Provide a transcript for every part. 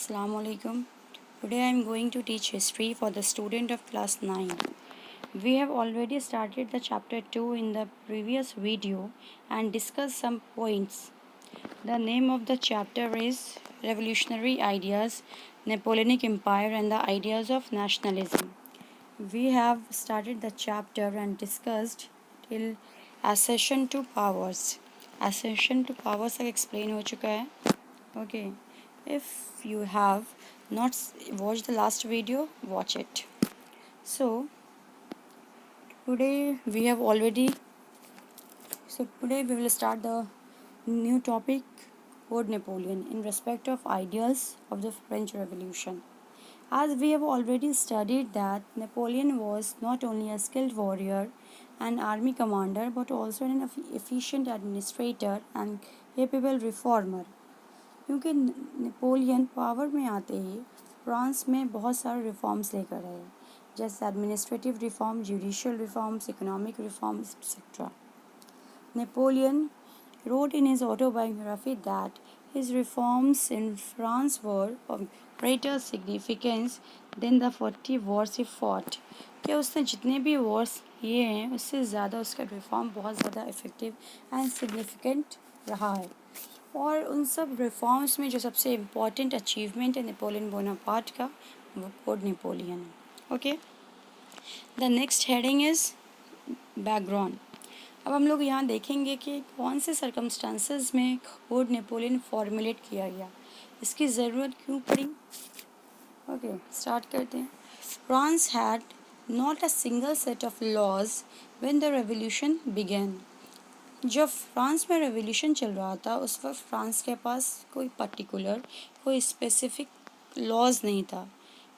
Assalamu alaikum. Today I am going to teach history for the student of class 9. We have already started the chapter 2 in the previous video and discussed some points. The name of the chapter is Revolutionary Ideas, Napoleonic Empire and the Ideas of Nationalism. We have started the chapter and discussed till accession to powers. Accession to powers तक explain हो चुका है. Okay. If you have not watched the last video, watch it. So today we have already today we will start the new topic called Napoleon in respect of ideals of the French Revolution. As we have already studied that Napoleon was not only a skilled warrior and army commander but also an efficient administrator and capable reformer. क्योंकि Napoleon power में आते ही France में बहुत सारे reforms लेकर आए, जैसे administrative reform, judicial reforms, economic reforms etcetera. Napoleon wrote in his autobiography that his reforms in France were of greater significance than the 40 wars he fought. कि उसने जितने भी वॉर्स किए हैं उससे ज़्यादा उसका रिफॉर्म बहुत ज़्यादा इफ़ेक्टिव एंड सिग्निफिकेंट रहा है. और उन सब रिफॉर्म्स में जो सबसे इम्पॉर्टेंट अचीवमेंट है नेपोलियन बोनापार्ट का, वो कोड नेपोलियन है. Okay, the next heading is background. अब हम लोग यहाँ देखेंगे कि कौन से सर्कमस्टांसेस में कोड नेपोलियन फॉर्मुलेट किया गया, इसकी ज़रूरत क्यों पड़ी. ओके, स्टार्ट करते हैं. France had not a single set of laws when the revolution began. जब फ्रांस में रेवोल्यूशन चल रहा था उस वक्त फ्रांस के पास कोई पर्टिकुलर कोई स्पेसिफिक लॉज नहीं था.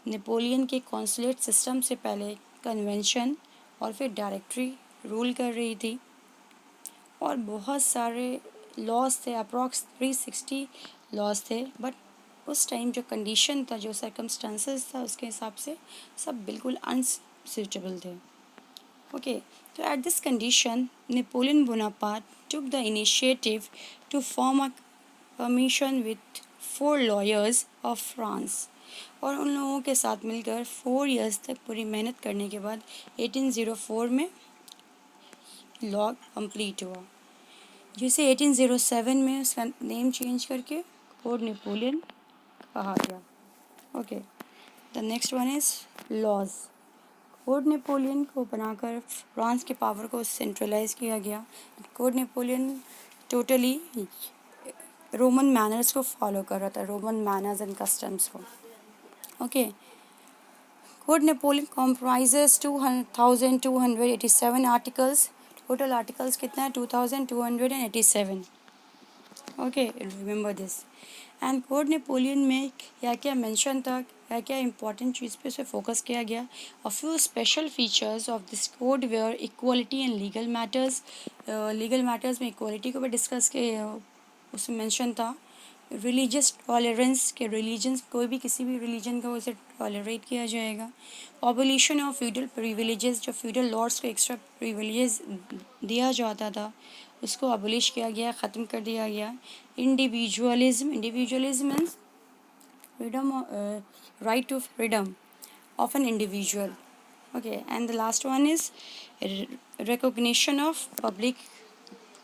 नेपोलियन के कॉन्सुलेट सिस्टम से पहले कन्वेंशन और फिर डायरेक्टरी रूल कर रही थी और बहुत सारे लॉज थे, अप्रॉक्स 360 लॉज थे. बट उस टाइम जो कंडीशन था, जो सर्कमस्टांसेस था, उसके हिसाब से सब बिल्कुल अनसूटेबल थे. Okay, so at this condition, Napoleon Bonaparte took the initiative to form a commission with 4 lawyers of France. और उन लोगों के साथ मिलकर 4 years तक पूरी मेहनत करने के बाद 1804 में लॉ कंप्लीट हुआ, जिसे 1807 में उसका नेम चेंज करके कोड नेपोलियन कहा गया. Okay, the next one is laws. Code Napoleon को बनाकर फ्रांस के पावर को सेंट्रलाइज किया गया. Code Napoleon totally Roman manners को फॉलो कर रहा था, रोमन मैनर्स एंड कस्टम्स को. Okay, code Napoleon comprises 2287 articles. Total articles कितना है? 2287. Okay, remember this. And code Napoleon में क्या क्या मेंशन था, क्या क्या इंपॉर्टेंट चीज़ पे उसे फोकस किया गया. A few special features of this code where equality and legal matters. Legal matters में इक्वलिटी को भी डिस्कस किया, उसमें मेंशन था. रिलीजियस टॉलरेंस के रिलीजन्स, कोई भी किसी भी रिलीजन का उसे टॉलरेट किया जाएगा. ऑबोलिशन ऑफ फ्यूडल प्रिविलेजेस, जो फ्यूडल लॉर्ड्स को एक्स्ट्रा प्रिविलेजेस दिया जाता था उसको अबोलिश किया गया, ख़त्म कर दिया गया. Individualism, individualism means freedom, right to freedom of an individual. Okay, and the last one is recognition of public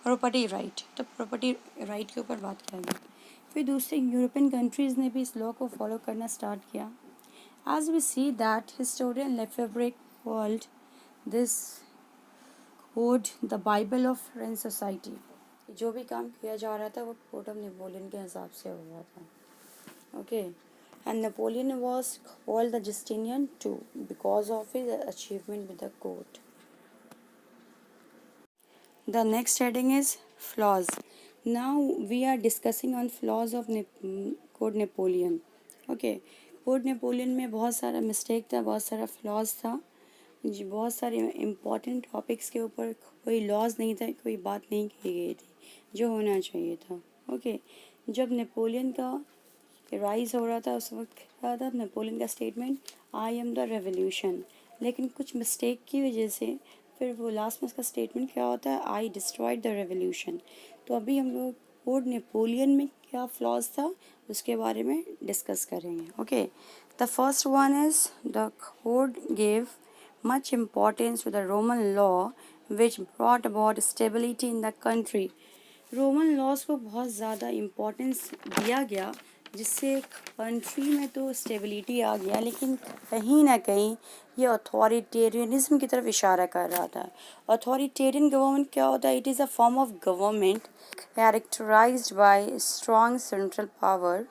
property right. तो property right के ऊपर बात करेंगे. फिर दूसरे यूरोपियन कंट्रीज़ ने भी इस लॉ को फॉलो करना स्टार्ट किया. As we see that historian Lefebvre called this code the Bible of French society. जो भी काम किया जा रहा था वो कोड ऑफ नेपोलियन के हिसाब से हो रहा था. Okay, and Napoleon was called the Justinian too because of his achievement with the court. The next heading is flaws. Now we are discussing on flaws of Code Napoleon. Okay, Code Napoleon में बहुत सारा mistake था, बहुत सारा flaws था, बहुत सारे important topics के ऊपर कोई लॉज नहीं था, कोई बात नहीं की गई थी जो होना चाहिए था. ओके, जब नेपोलियन का राइज हो रहा था उस वक्त क्या था नेपोलियन का statement, I am the revolution. लेकिन कुछ मिस्टेक की वजह से फिर वो लास्ट में उसका स्टेटमेंट क्या होता है, आई डिस्ट्रॉयड द रेवोल्यूशन. तो अभी हम लोग कोड नेपोलियन में क्या फ्लॉज था उसके बारे में डिस्कस करेंगे. Okay, the first one is the code gave much importance to the Roman law which brought about stability in the country. Roman laws को बहुत ज़्यादा इम्पोर्टेंस दिया गया जिससे कंट्री में तो स्टेबिलिटी आ गया, लेकिन कहीं ना कहीं ये अथॉरिटेरियनिज्म की तरफ इशारा कर रहा था. अथॉरिटेरियन गवर्नमेंट क्या होता है? It is a form of government characterised by strong central power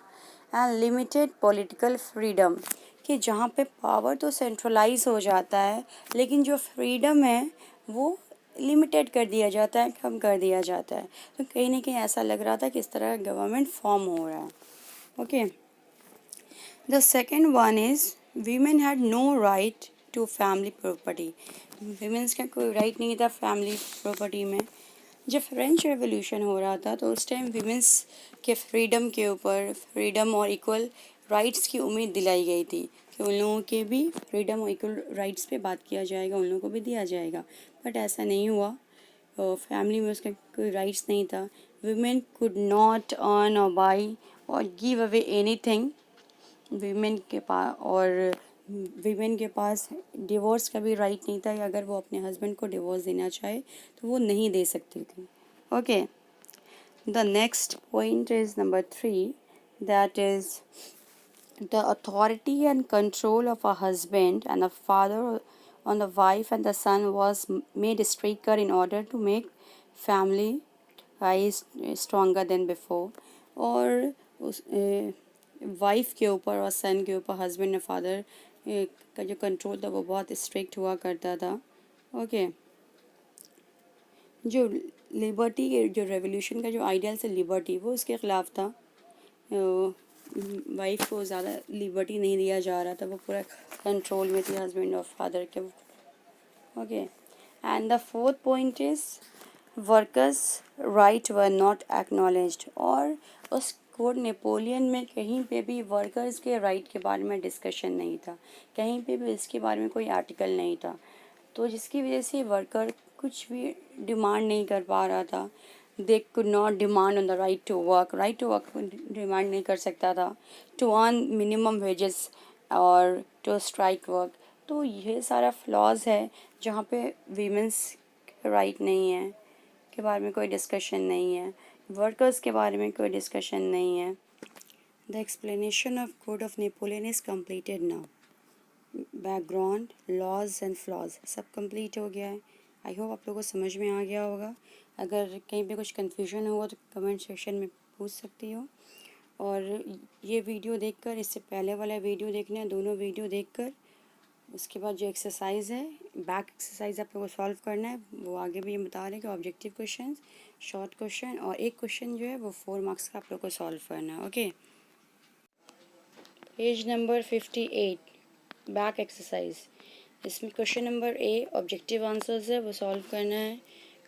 and limited political freedom. कि जहाँ पे पावर तो सेंट्रलाइज हो जाता है लेकिन जो फ्रीडम है वो लिमिटेड कर दिया जाता है, कम कर दिया जाता है. तो कहीं ना कहीं ऐसा लग रहा था कि इस तरह गवर्नमेंट फॉर्म हो रहा है. Okay, the second one is women had no right to family property. Women's का कोई राइट नहीं था फैमिली प्रॉपर्टी में. जब फ्रेंच रेवोल्यूशन हो रहा था तो उस टाइम वीमेंस के फ्रीडम के ऊपर फ्रीडम और इक्वल राइट्स की उम्मीद दिलाई गई थी कि उन लोगों के भी फ्रीडम और इक्वल राइट्स पे बात किया जाएगा, उन लोगों को भी दिया जाएगा. बट ऐसा नहीं हुआ. फैमिली में उसका कोई राइट्स नहीं था. वीमेन कुड नॉट अर्न और बाई और गिव अवे एनीथिंग. वीमेन के पास वीमेन के पास डिवोर्स का भी राइट नहीं था. या अगर वो अपने हस्बैंड को डिवोर्स देना चाहे तो वो नहीं दे सकती थी. Okay, the next point is number 3, that is the authority and control of a husband and a father on the wife and the son was made stricter in order to make family ties stronger than before. और उस wife के ऊपर और सन के ऊपर husband और father का जो कंट्रोल था वो बहुत स्ट्रिक्ट हुआ करता था. ओके, जो लिबर्टी, जो रेवोल्यूशन का जो आइडियल से लिबर्टी, वो उसके ख़िलाफ़ था. वाइफ को ज़्यादा लिबर्टी नहीं दिया जा रहा था, वो पूरा कंट्रोल में थी हस्बैंड और फादर के. Okay, and the fourth point is workers right were not acknowledged. और उस कोड नेपोलियन में कहीं पे भी वर्कर्स के राइट के बारे में डिस्कशन नहीं था, कहीं पे भी इसके बारे में कोई आर्टिकल नहीं था. तो जिसकी वजह से वर्कर कुछ भी डिमांड नहीं कर पा रहा था. They could not demand on the right to work. Right to work demand नहीं कर सकता था, टू अर्न मिनिमम वेजेस और टू स्ट्राइक वर्क. तो ये सारा फ्लॉज है जहाँ पे वीमेंस राइट नहीं है, के बारे में कोई डिस्कशन नहीं है, वर्कर्स के बारे में कोई डिस्कशन नहीं है. The explanation of code of Napoleon is completed now. Background, laws and flaws सब कंप्लीट हो गया है. आई होप आप लोगों को समझ में आ गया होगा. अगर कहीं पे कुछ कन्फ्यूजन हुआ तो कमेंट सेक्शन में पूछ सकती हो. और ये वीडियो देखकर, इससे पहले वाला वीडियो देखना है, दोनों वीडियो देखकर उसके बाद जो एक्सरसाइज है, बैक एक्सरसाइज आप लोगों को सॉल्व करना है. वो आगे भी ये बता रहे हैं कि ऑब्जेक्टिव क्वेश्चन, शॉर्ट क्वेश्चन और एक क्वेश्चन जो है वो 4 मार्क्स का आप लोग को सॉल्व करना है. Okay, page number 58, back exercise. इसमें question number A objective answers है, वो सॉल्व करना है.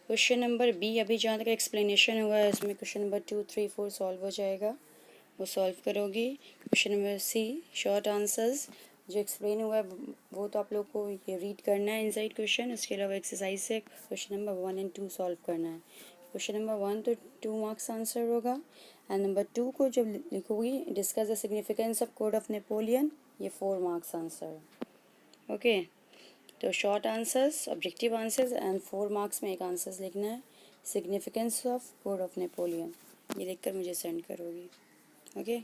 क्वेश्चन नंबर बी अभी जहाँ तक एक्सप्लेनेशन हुआ है इसमें क्वेश्चन नंबर 2, 3, 4 सॉल्व हो जाएगा, वो सॉल्व करोगी. Question number C short answers, जो एक्सप्लेन हुआ है वो तो आप लोग को ये रीड करना है इनसाइड क्वेश्चन. उसके अलावा एक्सरसाइज से क्वेश्चन नंबर 1 एंड 2 सॉल्व करना है. क्वेश्चन नंबर 1 तो 2 मार्क्स आंसर होगा, एंड नंबर 2 को जब लिखोगी discuss the significance of code of Napoleon, ये 4 मार्क्स आंसर है. ओके, तो short answers, objective answers and 4 marks में एक आंसर्स लिखना है. Significance of code of Napoleon ये लिखकर मुझे सेंड करोगी. ओके.